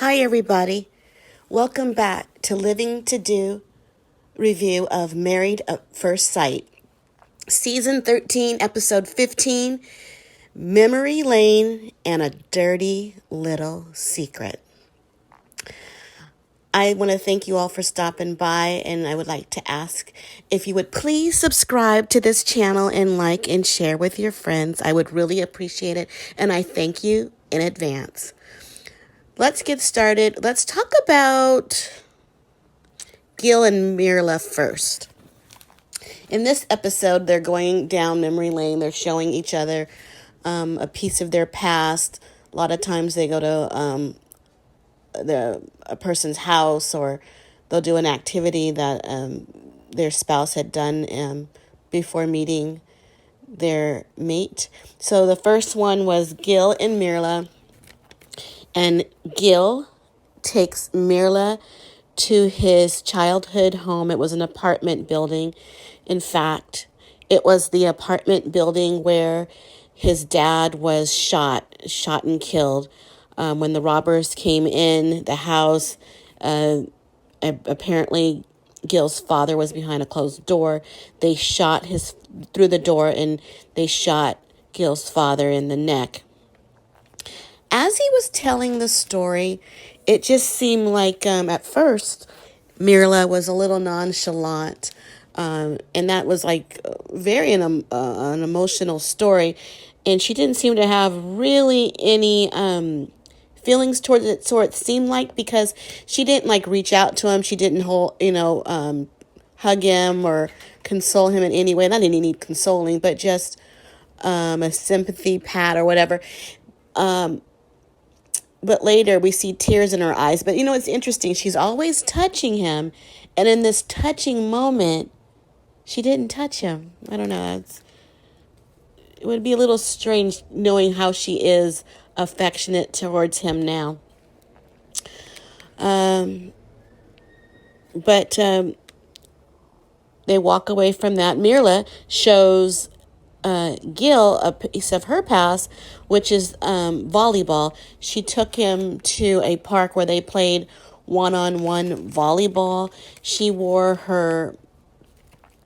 Hi, everybody. Welcome back to Living to Do review of Married at First Sight. Season 13, Episode 15, Memory Lane and a Dirty Little Secret. I want to thank you all for stopping by, and I would like to ask if you would please subscribe to this channel and like and share with your friends. I would really appreciate it, and I thank you in advance. Let's get started. Let's talk about Gil and Mirla first. In this episode, they're going down memory lane. They're showing each other a piece of their past. A lot of times they go to a person's house, or they'll do an activity that their spouse had done before meeting their mate. So the first one was Gil and Mirla. And Gil takes Mirla to his childhood home. It was an apartment building. In fact, it was the apartment building where his dad was shot and killed. When the robbers came in the house, apparently Gil's father was behind a closed door. They shot through the door, and they shot Gil's father in the neck. As he was telling the story, it just seemed like at first Mirla was a little nonchalant, and that was like very an emotional story, and she didn't seem to have really any feelings towards it. So it seemed like, because she didn't like reach out to him, she didn't hug him or console him in any way. Not any need consoling, but just a sympathy pat or whatever. But later we see tears in her eyes. But it's interesting. She's always touching him. And in this touching moment, she didn't touch him. I don't know. It would be a little strange knowing how she is affectionate towards him now. But they walk away from that. Mirla shows Gil a piece of her past, which is volleyball. She took him to a park where they played one-on-one volleyball. She wore her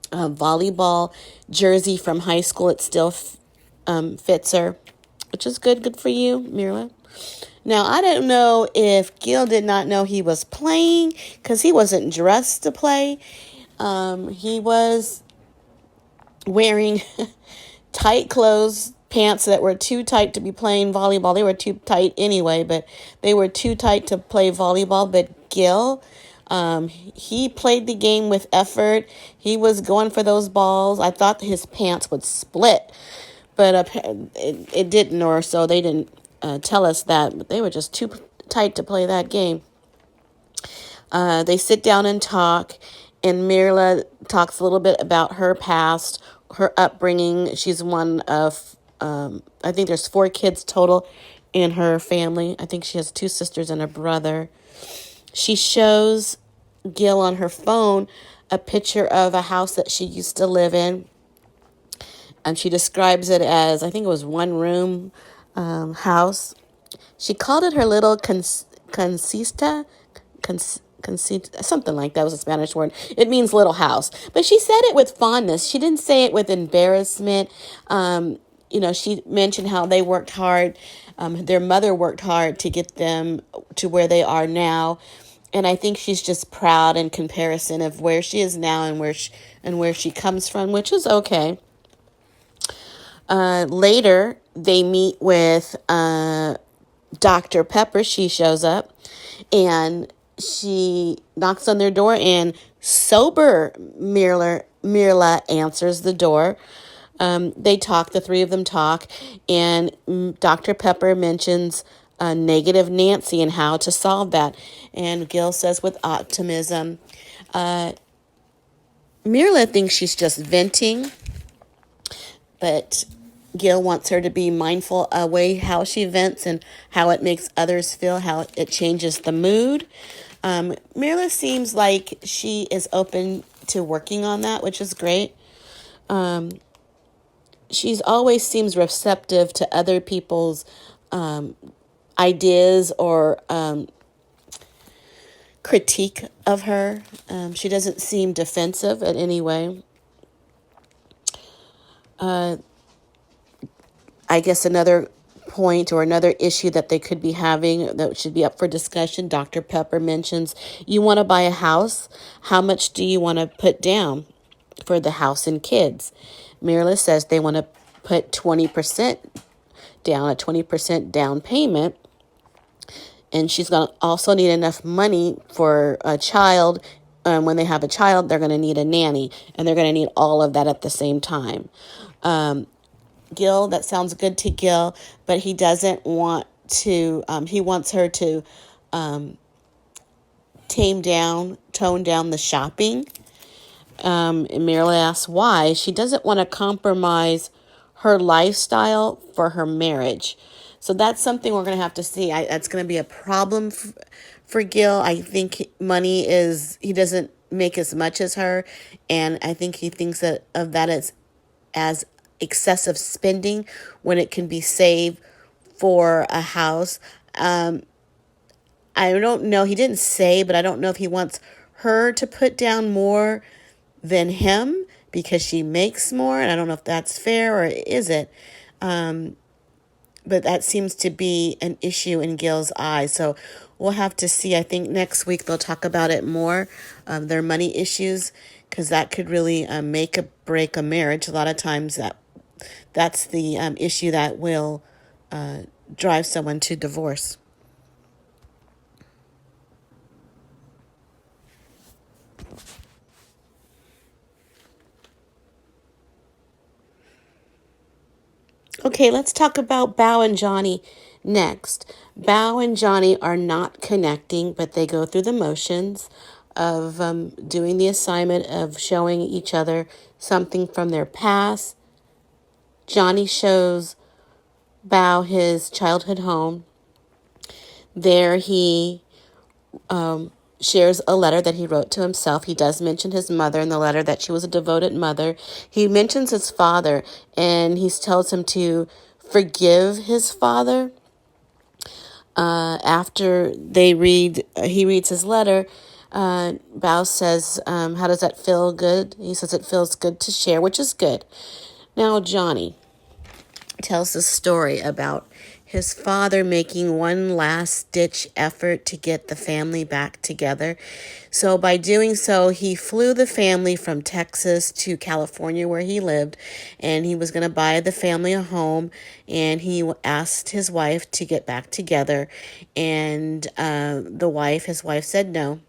volleyball jersey from high school. It still fits her, which is good. Good for you, Mirla. Now, I don't know if Gil did not know he was playing, because he wasn't dressed to play. He was wearing tight clothes, pants that were too tight to be playing volleyball. They were too tight anyway, but they were too tight to play volleyball. But Gil, he played the game with effort. He was going for those balls. I thought his pants would split, but it didn't, or so they didn't tell us that. But they were just too tight to play that game. They sit down and talk, and Mirla talks a little bit about her past, her upbringing. She's one of, I think there's 4 kids total in her family. I think she has 2 sisters and a brother. She shows Gil on her phone a picture of a house that she used to live in. And she describes it as, I think it was 1-room house. She called it her little consista, something like that was a Spanish word. It means little house. But she said it with fondness. She didn't say it with embarrassment. She mentioned how they worked hard. Their mother worked hard to get them to where they are now. And I think she's just proud in comparison of where she is now and where she comes from, which is okay. Later, they meet with Dr. Pepper. She shows up, and she knocks on their door, and sober Mirla answers the door. They talk, the 3 of them talk, and Dr. Pepper mentions negative Nancy and how to solve that. And Gil says with optimism, Mirla thinks she's just venting, but Gil wants her to be mindful of how she vents and how it makes others feel, how it changes the mood. Mirla seems like she is open to working on that, which is great. She's always seems receptive to other people's ideas or critique of her. She doesn't seem defensive in any way. I guess another point or another issue that they could be having that should be up for discussion. Dr. Pepper mentions, you want to buy a house. How much do you want to put down for the house and kids? Mirla says they want to put 20% down, a 20% down payment. And she's going to also need enough money for a child. When they have a child, they're going to need a nanny, and they're going to need all of that at the same time. Gil, that sounds good to Gil, but he doesn't want to, he wants her to tone down the shopping. And Mirla asks why. She doesn't want to compromise her lifestyle for her marriage. So that's something we're going to have to see. That's going to be a problem for Gil. I think he doesn't make as much as her. And I think he thinks of that as excessive spending when it can be saved for a house. I don't know. He didn't say, but I don't know if he wants her to put down more than him because she makes more. And I don't know if that's fair or is it. But that seems to be an issue in Gil's eyes. So we'll have to see. I think next week they'll talk about it more, their money issues, because that could really make or break a marriage. A lot of times that's the issue that will drive someone to divorce. Okay, let's talk about Bao and Johnny next. Bao and Johnny are not connecting, but they go through the motions of doing the assignment of showing each other something from their past. Johnny shows Bao his childhood home. There he shares a letter that he wrote to himself. He does mention his mother in the letter, that she was a devoted mother. He mentions his father, and he tells him to forgive his father. After he reads his letter, Bao says, how does that feel? Good? He says it feels good to share, which is good. Now, Johnny tells the story about his father making one last-ditch effort to get the family back together. So by doing so, he flew the family from Texas to California where he lived, and he was going to buy the family a home, and he asked his wife to get back together, and his wife said no.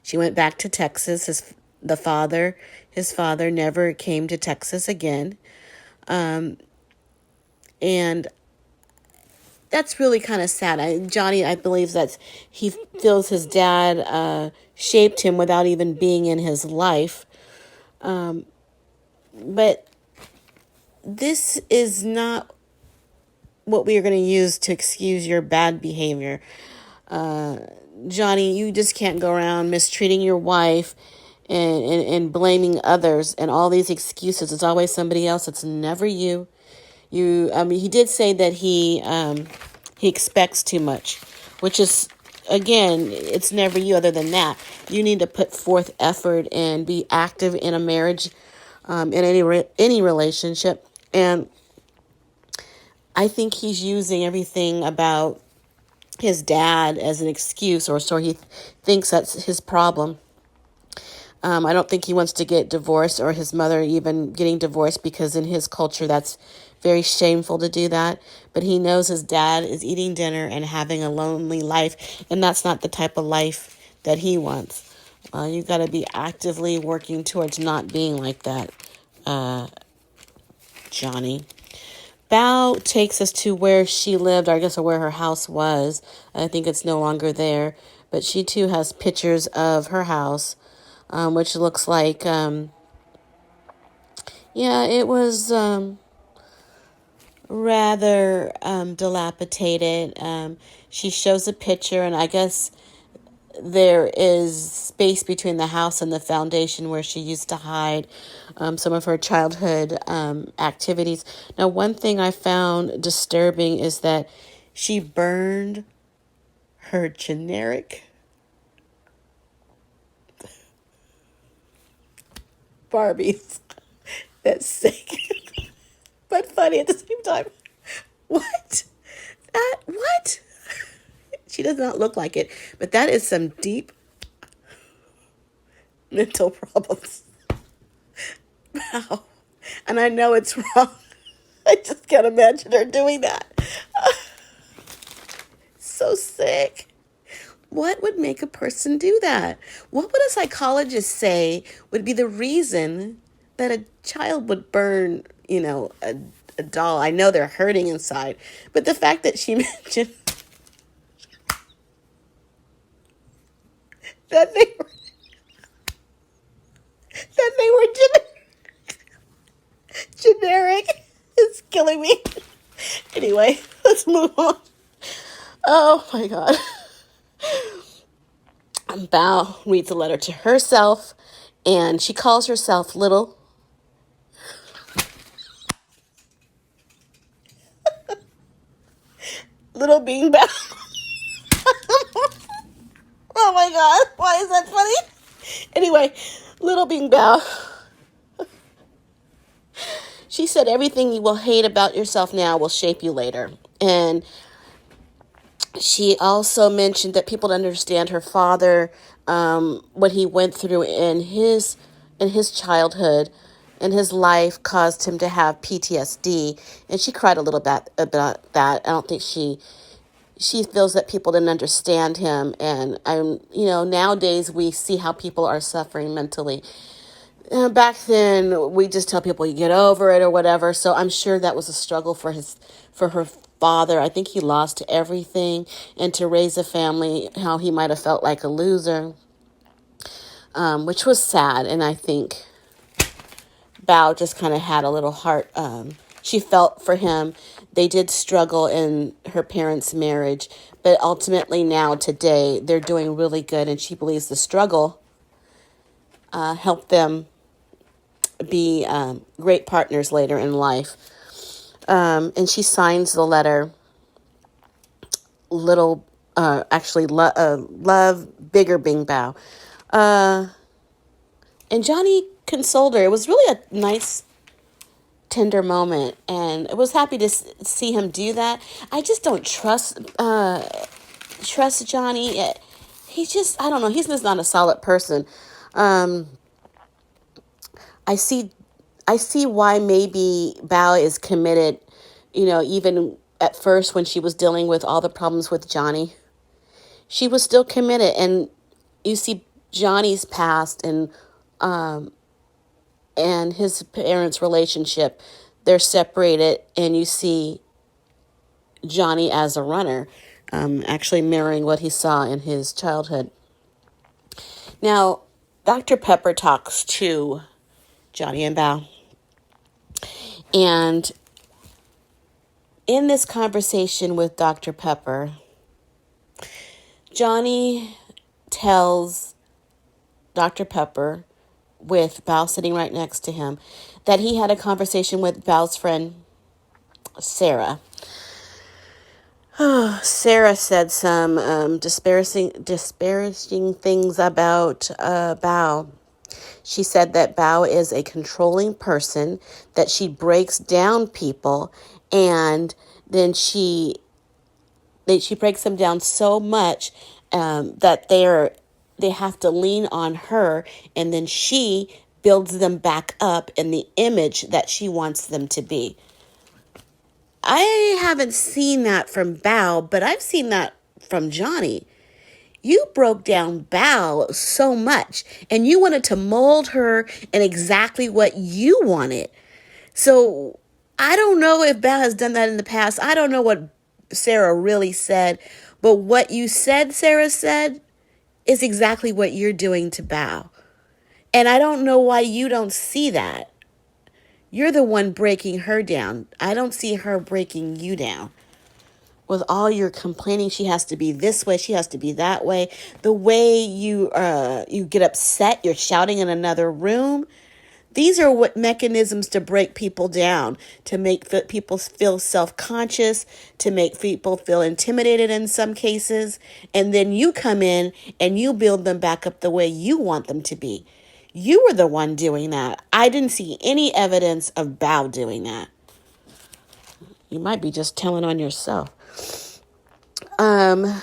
She went back to Texas. His father never came to Texas again. And that's really kind of sad. Johnny, I believe that he feels his dad shaped him without even being in his life. But this is not what we are going to use to excuse your bad behavior. Johnny, you just can't go around mistreating your wife and blaming others and all these excuses. It's always somebody else. It's never you. He did say that he expects too much, which is, again, it's never you. Other than that, you need to put forth effort and be active in a marriage, in any relationship. And I think he's using everything about his dad as an excuse, or so he thinks that's his problem. I don't think he wants to get divorced, or his mother even getting divorced, because in his culture that's very shameful to do that. But he knows his dad is eating dinner and having a lonely life, and that's not the type of life that he wants. You've got to be actively working towards not being like that, Johnny. Bao takes us to where she lived, or I guess, or where her house was. I think it's no longer there, but she too has pictures of her house, which looks like, it was rather dilapidated. She shows a picture, and I guess there is space between the house and the foundation where she used to hide some of her childhood activities. Now, one thing I found disturbing is that she burned her generic Barbies. That's sick. But funny at the same time. What? What? She does not look like it. But that is some deep mental problems. Wow. And I know it's wrong. I just can't imagine her doing that. So sick. What would make a person do that? What would a psychologist say would be the reason that a child would burn, a doll? I know they're hurting inside, but the fact that she mentioned that they were generic is killing me. Anyway, let's move on. Oh my God. Bao reads a letter to herself, and she calls herself Little Bean Bao. Oh my God, why is that funny? Anyway, Little Bean Bao. She said everything you will hate about yourself now will shape you later. And she also mentioned that people don't understand her father, what he went through in his childhood, and his life caused him to have PTSD. And she cried a little bit about that. I don't think she feels that people didn't understand him. And nowadays we see how people are suffering mentally. Back then, we just tell people you get over it or whatever. So I'm sure that was a struggle for her father. I think he lost everything, and to raise a family, how he might have felt like a loser, which was sad. And I think Bao just kind of had a little heart. She felt for him. They did struggle in her parents' marriage, but ultimately now today they're doing really good, and she believes the struggle helped them be great partners later in life. And she signs the letter love bigger Bing Bao. And Johnny consoled her. It was really a nice, tender moment, and I was happy to see him do that. I just don't trust Johnny. I don't know, he's just not a solid person. I see why maybe Bao is committed, even at first when she was dealing with all the problems with Johnny. She was still committed, and you see Johnny's past and his parents' relationship. They're separated, and you see Johnny as a runner, actually mirroring what he saw in his childhood. Now, Dr. Pepper talks to Johnny and Bao. And in this conversation with Dr. Pepper, Johnny tells Dr. Pepper, with Bao sitting right next to him, that he had a conversation with Bao's friend, Sarah. Sarah said some disparaging things about Bao. She said that Bao is a controlling person, that she breaks down people, and then she breaks them down so much that they have to lean on her, and then she builds them back up in the image that she wants them to be. I haven't seen that from Bao, but I've seen that from Johnny. You broke down Bao so much, and you wanted to mold her in exactly what you wanted. So I don't know if Bao has done that in the past. I don't know what Sarah really said, but what you said, Sarah said, is exactly what you're doing to Bao. And I don't know why you don't see that. You're the one breaking her down. I don't see her breaking you down. With all your complaining, she has to be this way, she has to be that way. The way you get upset, you're shouting in another room. These are what mechanisms to break people down, to make people feel self-conscious, to make people feel intimidated in some cases. And then you come in and you build them back up the way you want them to be. You were the one doing that. I didn't see any evidence of Bao doing that. You might be just telling on yourself. With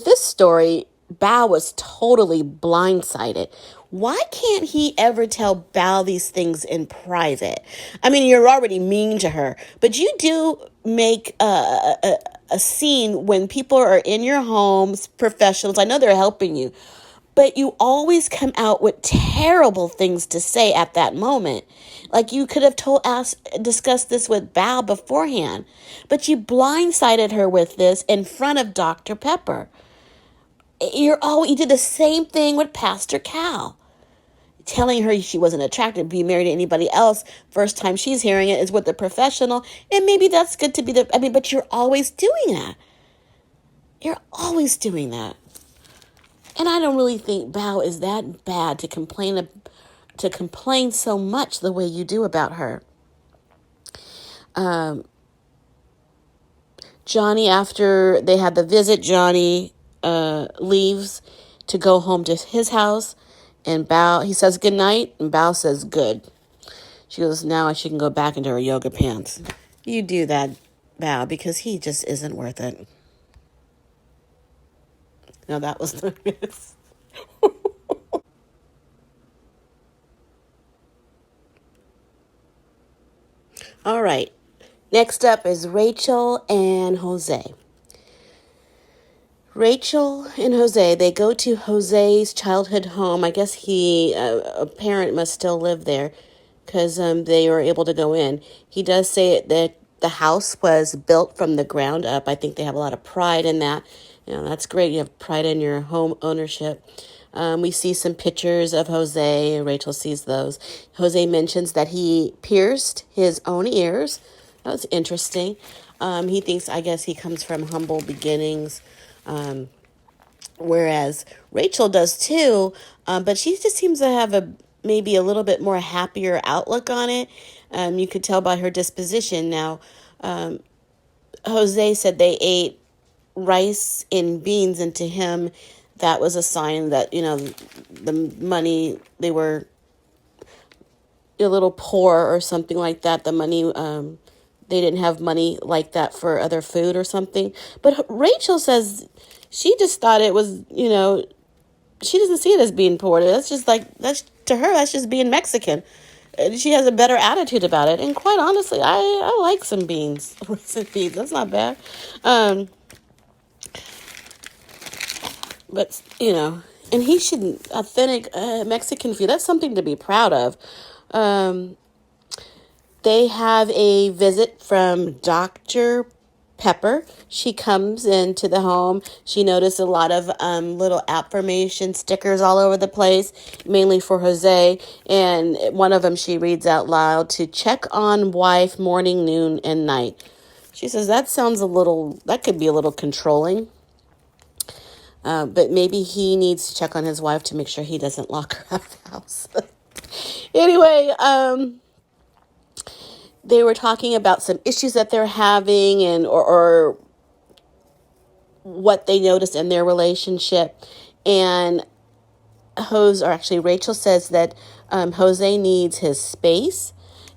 this story, Bao was totally blindsided. Why can't he ever tell Bao these things in private? I mean, you're already mean to her, but you do make a scene when people are in your homes, professionals. I know they're helping you, but you always come out with terrible things to say at that moment. Like you could have discussed this with Bao beforehand, but you blindsided her with this in front of Dr. Pepper. You did the same thing with Pastor Cal, telling her she wasn't attracted to be married to anybody else. First time she's hearing it is with a professional, and maybe that's good to be but you're always doing that. You're always doing that. And I don't really think Bao is that bad to complain so much the way you do about her. Johnny, after they had the visit, Johnny leaves to go home to his house, and he says goodnight, and Bao says good. She goes, now she can go back into her yoga pants. You do that, Bao, because he just isn't worth it. No, that was the miss. All right. Next up is Rachel and Jose. Rachel and Jose, they go to Jose's childhood home. I guess a parent must still live there because they were able to go in. He does say that the house was built from the ground up. I think they have a lot of pride in that. That's great. You have pride in your home ownership. We see some pictures of Jose, and Rachel sees those. Jose mentions that he pierced his own ears. That was interesting. He thinks, I guess he comes from humble beginnings. Whereas Rachel does too, but she just seems to have maybe a little bit more happier outlook on it. You could tell by her disposition. Now, Jose said they ate rice and beans, and to him, that was a sign that, the money, they were a little poor or something like that. The money, they didn't have money like that for other food or something. But Rachel says she just thought it was, she doesn't see it as being poor. That's just to her, that's just being Mexican. She has a better attitude about it. And quite honestly, I like some beans. Beans, that's not bad. But, and he shouldn't, authentic Mexican food, that's something to be proud of. They have a visit from Dr. Pepper. She comes into the home. She noticed a lot of little affirmation stickers all over the place, mainly for Jose. And one of them she reads out loud: to check on wife morning, noon, and night. She says that could be a little controlling. But maybe he needs to check on his wife to make sure he doesn't lock her out of the house. Anyway, they were talking about some issues that they're having or what they noticed in their relationship. And Rachel says that Jose needs his space.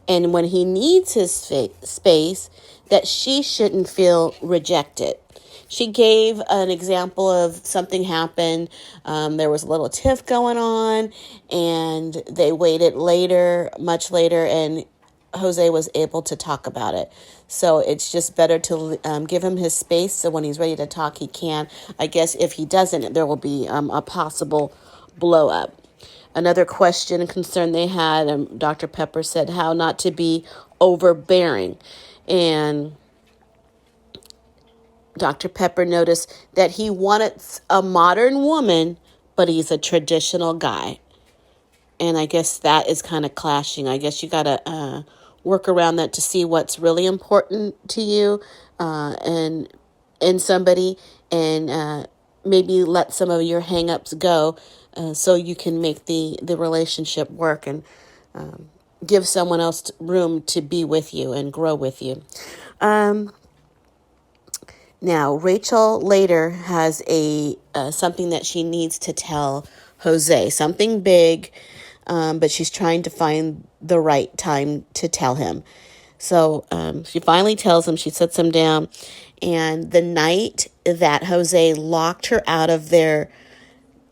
And when he needs his space, that she shouldn't feel rejected. She gave an example of something happened. There was a little tiff going on, and they waited much later, and Jose was able to talk about it. So it's just better to give him his space, so when he's ready to talk, he can. I guess if he doesn't, there will be a possible blow up. Another question and concern they had, Dr. Pepper said how not to be overbearing. And Dr. Pepper noticed that he wanted a modern woman, but he's a traditional guy. And I guess that is kind of clashing. I guess you got to work around that to see what's really important to you and in somebody, and maybe let some of your hang-ups go so you can make the relationship work and give someone else room to be with you and grow with you. Now, Rachel later has something that she needs to tell Jose, something big, but she's trying to find the right time to tell him. So she finally tells him, she sits him down, and the night that Jose locked her out of their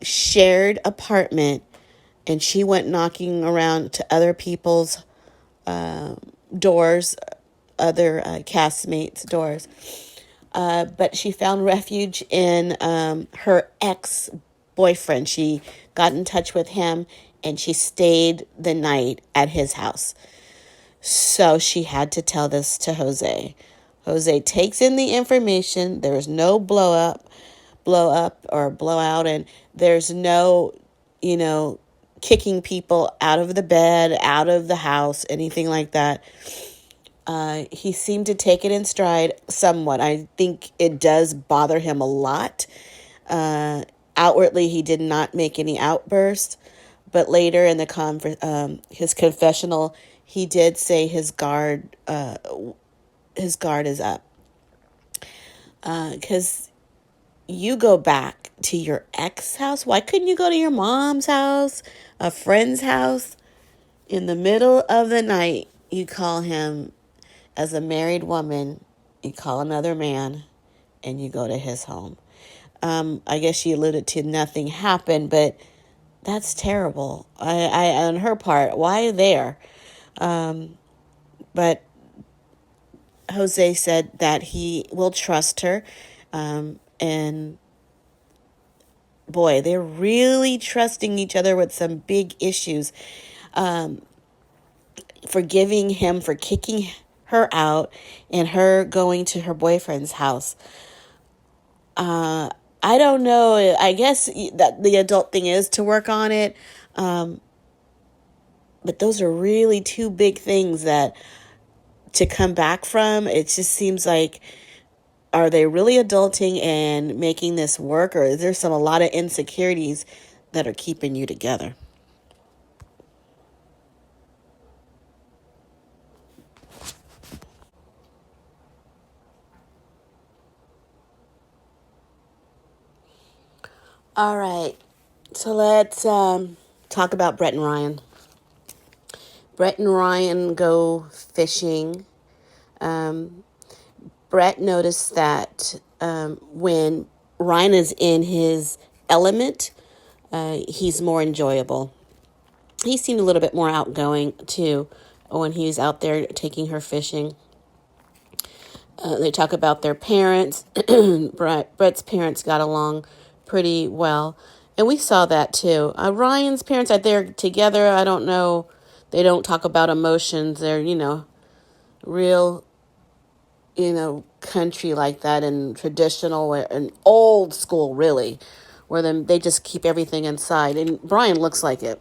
shared apartment and she went knocking around to other people's doors, other castmates' doors. But she found refuge in her ex-boyfriend. She got in touch with him and she stayed the night at his house. So she had to tell this to Jose. Jose takes in the information. There's no blow up or blowout, and there's no, kicking people out of the bed, out of the house, anything like that. He seemed to take it in stride somewhat. I think it does bother him a lot. Outwardly, he did not make any outbursts, but later in the his confessional, he did say his guard is up. Because you go back to your ex house. Why couldn't you go to your mom's house, a friend's house? In the middle of the night, you call him as a married woman, you call another man, and you go to his home. I guess she alluded to nothing happened, but that's terrible. I on her part, why there? But Jose said that he will trust her, and boy, they're really trusting each other with some big issues. Forgiving him for kicking her out and her going to her boyfriend's house. I don't know. I guess that the adult thing is to work on it. But those are really two big things that to come back from. It just seems like, are they really adulting and making this work, or is there a lot of insecurities that are keeping you together? All right, so let's talk about Brett and Ryan. Brett and Ryan go fishing. Brett noticed that when Ryan is in his element, he's more enjoyable. He seemed a little bit more outgoing, too, when he's out there taking her fishing. They talk about their parents. Brett's parents got along pretty well. And we saw that, too. Ryan's parents are there together. I don't know. They don't talk about emotions. They're, real, country like that, and traditional and old school, really, where they just keep everything inside. And Brian looks like it.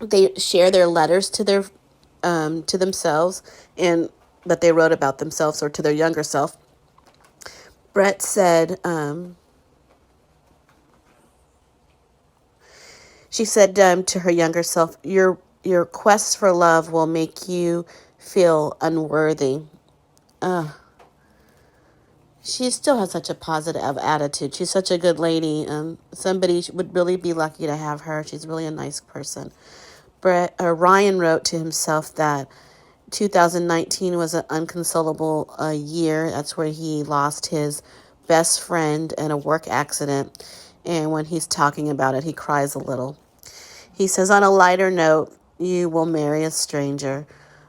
They share their letters to themselves, and that they wrote about themselves or to their younger self. Brett said, she said to her younger self, your quest for love will make you feel unworthy. She still has such a positive attitude. She's such a good lady. Somebody would really be lucky to have her. She's really a nice person. Ryan wrote to himself that 2019 was an unconsolable year. That's where he lost his best friend in a work accident. And when he's talking about it, he cries a little. He says, on a lighter note, you will marry a stranger.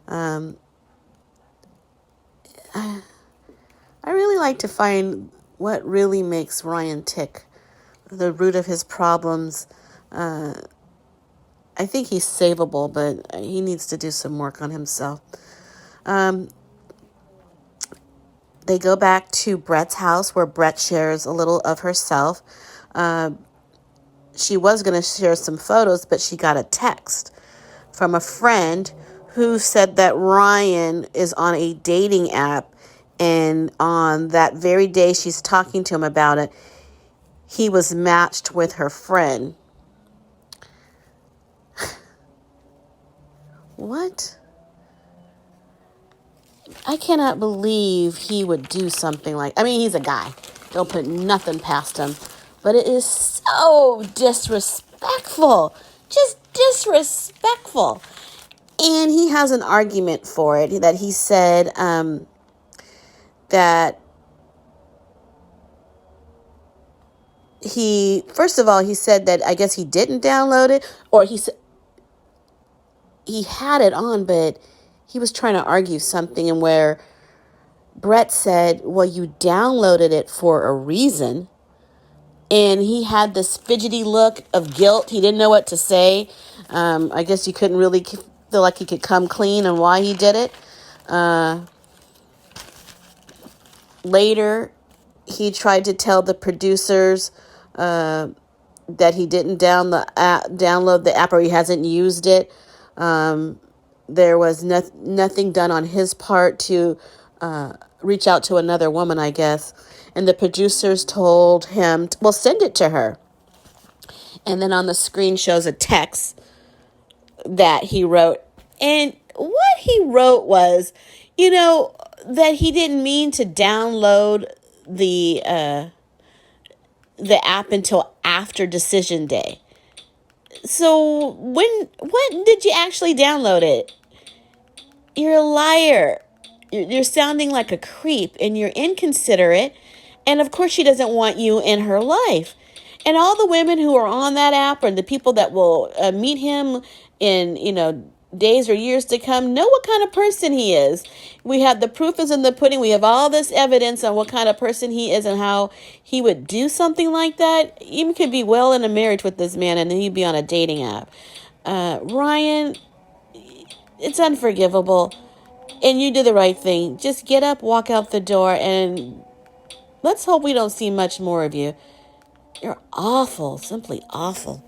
I really like to find what really makes Ryan tick, the root of his problems. I think he's savable, but he needs to do some work on himself. They go back to Brett's house where Brett shares a little of herself. She was going to share some photos, but she got a text from a friend who said that Ryan is on a dating app, and on that very day she's talking to him about it, he was matched with her friend. What? I cannot believe he would do something like... I mean, he's a guy. Don't put nothing past him. But it is so disrespectful. Just disrespectful. And he has an argument for it that he said that first of all, he said that I guess he didn't download it, or he said he had it on, but he was trying to argue something, and where Brett said, well, you downloaded it for a reason. And he had this fidgety look of guilt. He didn't know what to say. I guess you couldn't really feel like he could come clean on why he did it. Later, he tried to tell the producers that he didn't download the app, or he hasn't used it. There was nothing done on his part to reach out to another woman, I guess. And the producers told him, well, send it to her. And then on the screen shows a text that he wrote. And what he wrote was, that he didn't mean to download the app until after decision day. So when did you actually download it? You're a liar. You're sounding like a creep, and you're inconsiderate. And of course, she doesn't want you in her life. And all the women who are on that app, or the people that will meet him in, days or years to come, know what kind of person he is. We have the proof is in the pudding. We have all this evidence on what kind of person he is and how he would do something like that. Even could be well in a marriage with this man, and then he'd be on a dating app. Ryan, it's unforgivable. And you did the right thing. Just get up, walk out the door, and let's hope we don't see much more of you. You're awful, simply awful.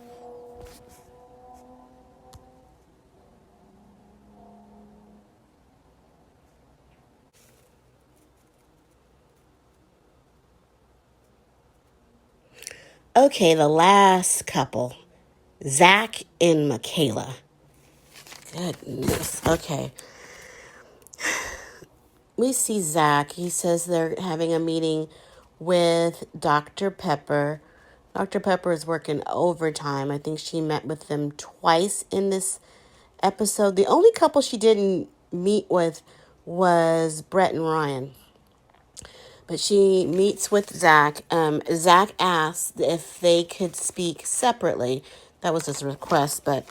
Okay, the last couple, Zach and Michaela. Goodness. Okay. We see Zach. He says they're having a meeting with Dr. Pepper. Dr. Pepper is working overtime. I think she met with them twice in this episode. The only couple she didn't meet with was Brett and Ryan. But she meets with Zach. Zach asked if they could speak separately. That was his request. But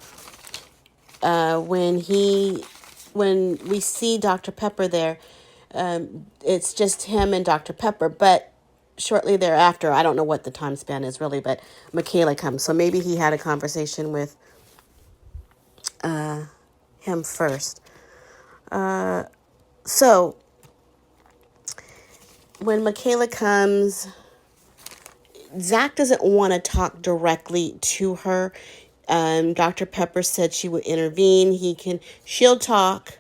when we see Dr. Pepper there, it's just him and Dr. Pepper. But shortly thereafter, I don't know what the time span is really, but Michaela comes. So maybe he had a conversation with him first. So when Michaela comes, Zach doesn't want to talk directly to her. Dr. Pepper said she would intervene. She'll talk.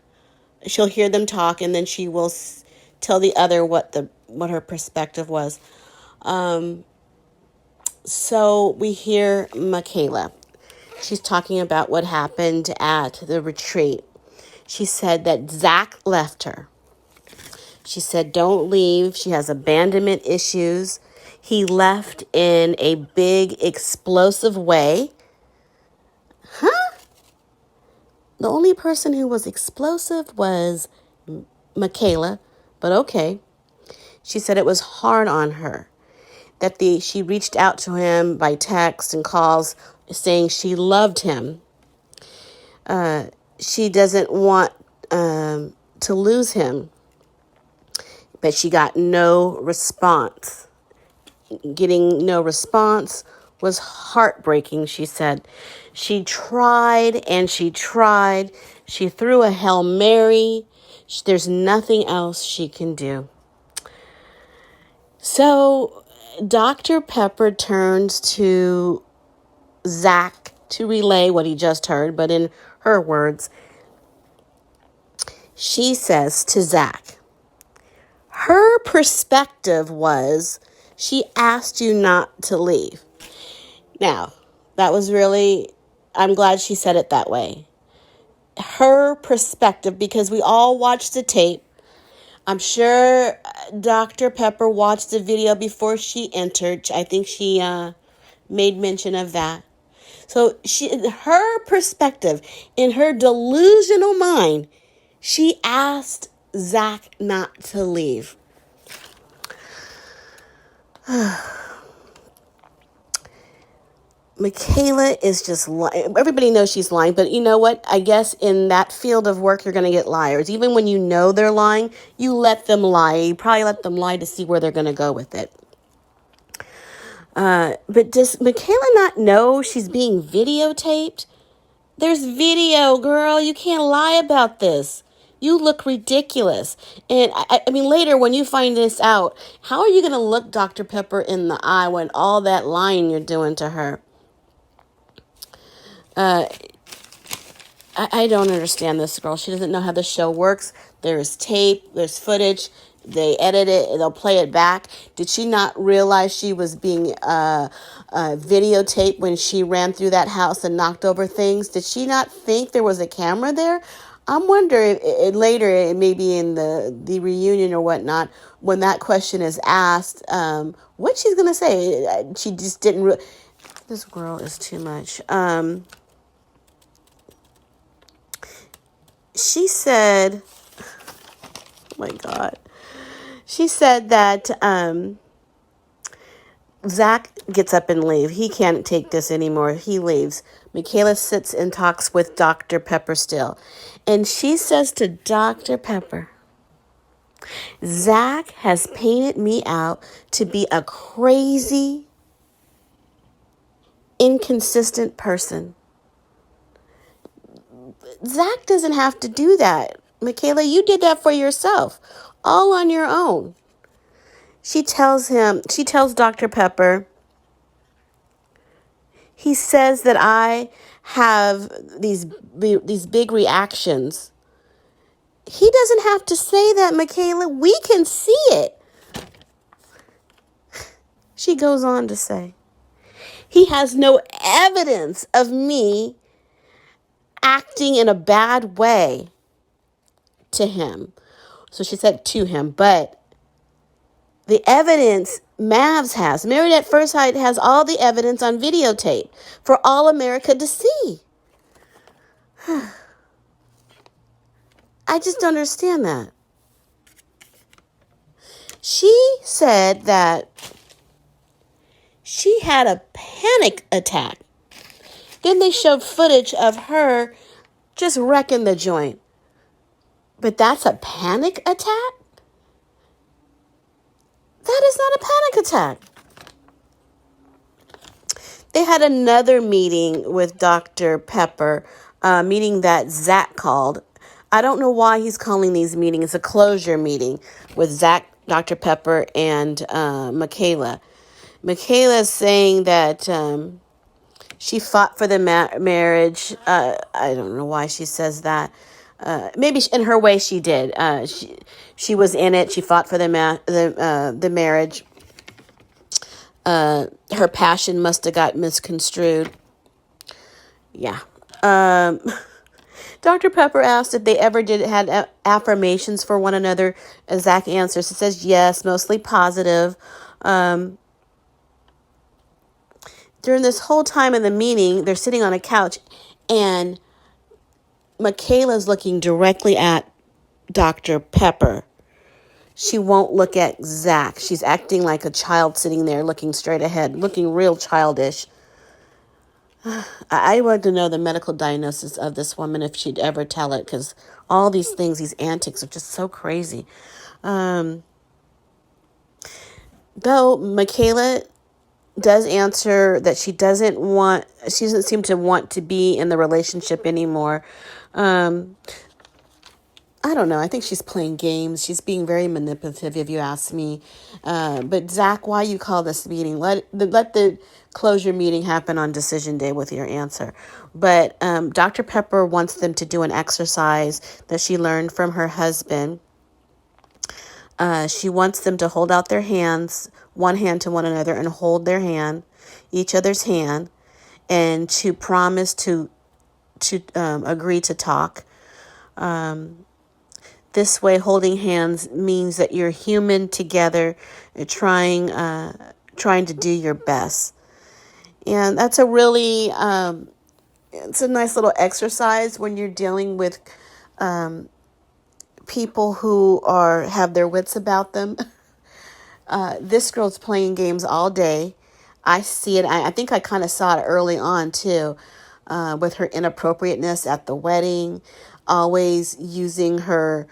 She'll hear them talk, and then she will tell the other what her perspective was. So we hear Michaela. She's talking about what happened at the retreat. She said that Zach left her. She said, don't leave. She has abandonment issues. He left in a big, explosive way. Huh? The only person who was explosive was Michaela, but okay. She said it was hard on her, that she reached out to him by text and calls saying she loved him. She doesn't want to lose him, but she got no response. Getting no response was heartbreaking, she said. She tried and she tried. She threw a Hail Mary. There's nothing else she can do. So Dr. Pepper turns to Zach to relay what he just heard, but in her words, she says to Zach, her perspective was she asked you not to leave. Now, that was really, I'm glad she said it that way. Her perspective, because we all watched the tape. I'm sure Dr. Pepper watched the video before she entered. I think she made mention of that. So her perspective, in her delusional mind, she asked Zach not to leave. Michaela is just lying. Everybody knows she's lying, but you know what? I guess in that field of work, you're going to get liars. Even when you know they're lying, you let them lie. You probably let them lie to see where they're going to go with it. But does Michaela not know she's being videotaped? There's video, girl. You can't lie about this. You look ridiculous. And I mean, later when you find this out, how are you going to look Dr. Pepper in the eye when all that lying you're doing to her? I don't understand this girl. She doesn't know how the show works. There's tape, there's footage. They edit it, they'll play it back. Did she not realize she was being videotaped when she ran through that house and knocked over things? Did she not think there was a camera there? I'm wondering later, maybe in the reunion or whatnot, when that question is asked, what she's going to say. She just didn't. This girl is too much. She said, oh my God. She said that Zach gets up and leaves. He can't take this anymore. He leaves. Michaela sits and talks with Dr. Pepper still. And she says to Dr. Pepper, Zach has painted me out to be a crazy, inconsistent person. Zach doesn't have to do that. Michaela, you did that for yourself, all on your own. She tells Dr. Pepper, he says that I have these big reactions. He doesn't have to say that, Michaela. We can see it. She goes on to say, he has no evidence of me acting in a bad way to him. So she said to him, but the evidence Mavs has, Married at First Sight has all the evidence on videotape for all America to see. I just don't understand that. She said that she had a panic attack. Then they showed footage of her just wrecking the joint. But that's a panic attack? That is not a panic attack. They had another meeting with Dr. Pepper, a meeting that Zach called. I don't know why he's calling these meetings. It's a closure meeting with Zach, Dr. Pepper, and Michaela. Michaela is saying that she fought for the marriage. I don't know why she says that. Maybe in her way she did. She was in it. She fought for the marriage. Her passion must have got misconstrued. Yeah. Dr. Pepper asked if they ever had affirmations for one another. Zach answers. He says yes, mostly positive. During this whole time in the meeting, they're sitting on a couch, and Michaela's looking directly at Dr. Pepper. She won't look at Zach. She's acting like a child sitting there looking straight ahead, looking real childish. I want to know the medical diagnosis of this woman if she'd ever tell it, because all these things, these antics are just so crazy. Though Michaela does answer that she doesn't seem to want to be in the relationship anymore. I don't know. I think she's playing games. She's being very manipulative, if you ask me. But Zach, why you call this meeting? Let the closure meeting happen on decision day with your answer. But Dr. Pepper wants them to do an exercise that she learned from her husband. She wants them to hold out their hands, one hand to one another, and hold their hand, each other's hand, and to promise to agree to talk. This way, holding hands means that you're human together, trying trying to do your best. And that's a really it's a nice little exercise when you're dealing with people who are have their wits about them. This girl's playing games all day. I see it. I think I kind of saw it early on too, with her inappropriateness at the wedding, always using her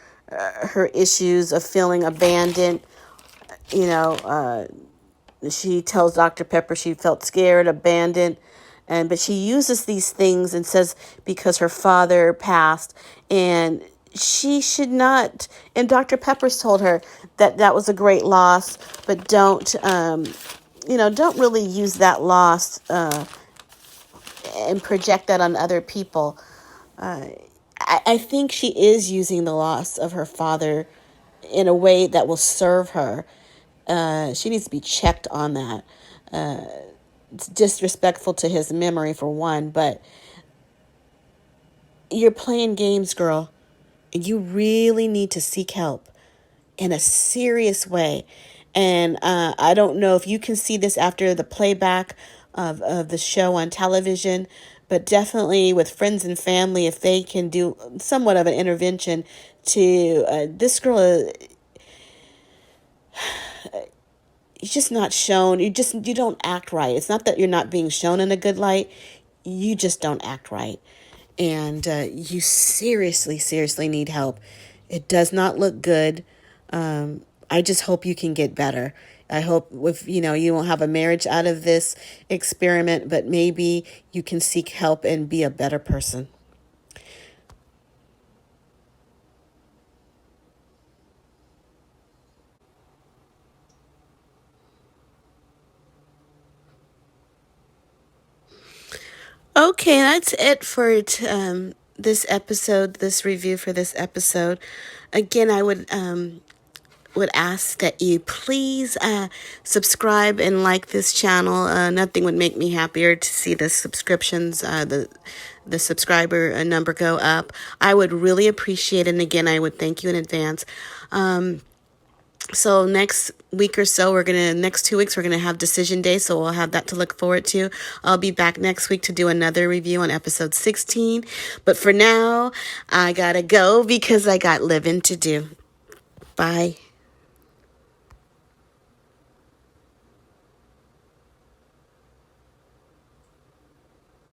issues of feeling abandoned. You know, she tells Dr. Pepper she felt scared, abandoned, but she uses these things and says because her father passed, and she should not. And Dr. Pepper's told her that that was a great loss, but don't really use that loss and project that on other people. I think she is using the loss of her father in a way that will serve her. She needs to be checked on that. It's disrespectful to his memory, for one, but you're playing games, girl. You really need to seek help in a serious way. And I don't know if you can see this after the playback of the show on television, but definitely with friends and family, if they can do somewhat of an intervention to this girl, you're just not shown. You don't act right. It's not that you're not being shown in a good light. You just don't act right. And you seriously need help. It does not look good. I just hope you can get better. I hope you won't have a marriage out of this experiment, but maybe you can seek help and be a better person. Okay, that's it for this episode, this review for this episode. Again, I would ask that you please subscribe and like this channel. Nothing would make me happier to see the subscriptions, the subscriber number go up. I would really appreciate it. And again, I would thank you in advance. So next week or so, next 2 weeks, we're going to have decision day. So we'll have that to look forward to. I'll be back next week to do another review on episode 16. But for now, I got to go because I got living to do. Bye.